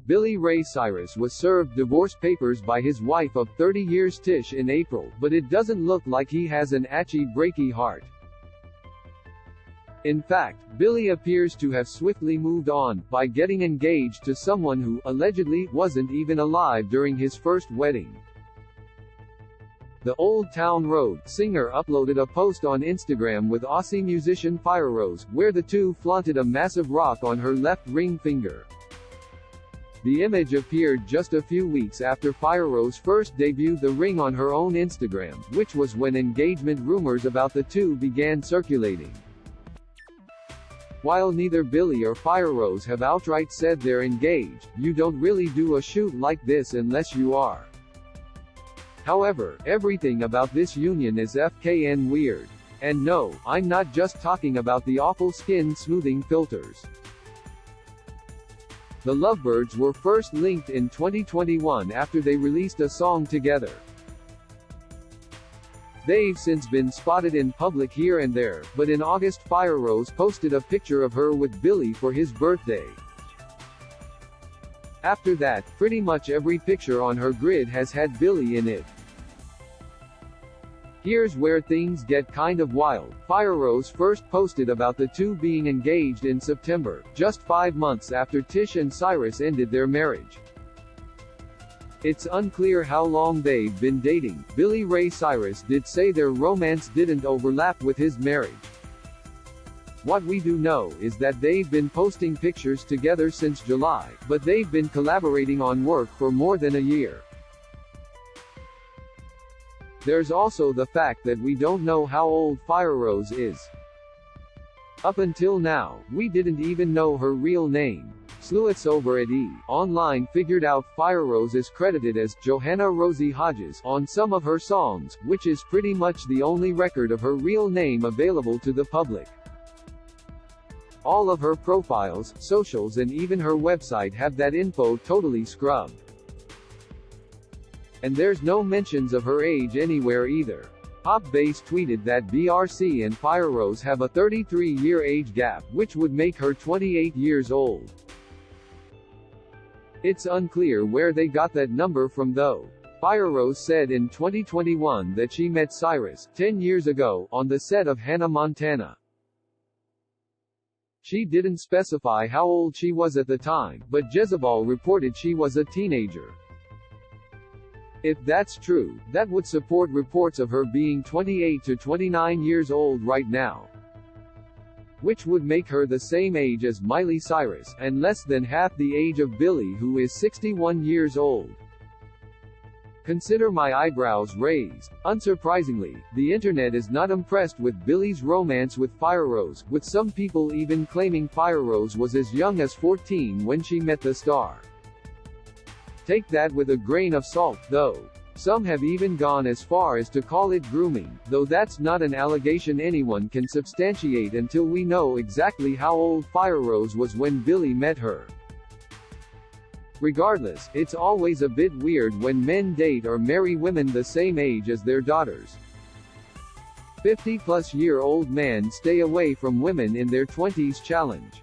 Billy Ray Cyrus was served divorce papers by his wife of 30 years Tish in April, but it doesn't look like he has an breaky heart. In fact, Billy appears to have swiftly moved on, by getting engaged to someone who, allegedly, wasn't even alive during his first wedding. The Old Town Road singer uploaded a post on Instagram with Aussie musician Cyrus, where the two flaunted a massive rock on her left ring finger. The image appeared just a few weeks after Cyrus first debuted the ring on her own Instagram, which was when engagement rumors about the two began circulating. While neither Billy or Cyrus have outright said they're engaged, you don't really do a shoot like this unless you are. However, everything about this union is FKN weird. And no, I'm not just talking about the awful skin smoothing filters. The lovebirds were first linked in 2021 after they released a song together. They've since been spotted in public here and there, but in August Cyrus posted a picture of her with Billy for his birthday. After that, pretty much every picture on her grid has had Billy in it. Here's where things get kind of wild. Cyrus first posted about the two being engaged in September, just 5 months after Tish and Cyrus ended their marriage. It's unclear how long they've been dating. Billy Ray Cyrus did say their romance didn't overlap with his marriage. What we do know is that they've been posting pictures together since July, but they've been collaborating on work for more than a year. There's also the fact that we don't know how old Cyrus is. Up until now, we didn't even know her real name. Sleuths over at Online figured out Cyrus is credited as Johanna Rosie Hodges on some of her songs, which is pretty much the only record of her real name available to the public. All of her profiles, socials and even her website have that info totally scrubbed. And there's no mentions of her age anywhere either. Popbase tweeted that BRC and Cyrus have a 33-year age gap, which would make her 28 years old. It's unclear where they got that number from though. Cyrus said in 2021 that she met Cyrus, 10 years ago, on the set of Hannah Montana. She didn't specify how old she was at the time, but Jezebel reported she was a teenager. If that's true, that would support reports of her being 28 to 29 years old right now, which would make her the same age as Miley Cyrus, and less than half the age of Billy, who is 61 years old. Consider my eyebrows raised. Unsurprisingly, the internet is not impressed with Billy's romance with Cyrus, with some people even claiming Cyrus was as young as 14 when she met the star. Take that with a grain of salt, though. Some have even gone as far as to call it grooming, though that's not an allegation anyone can substantiate until we know exactly how old Cyrus was when Billy met her. Regardless, it's always a bit weird when men date or marry women the same age as their daughters. 50-plus-year-old men stay away from women in their 20s challenge.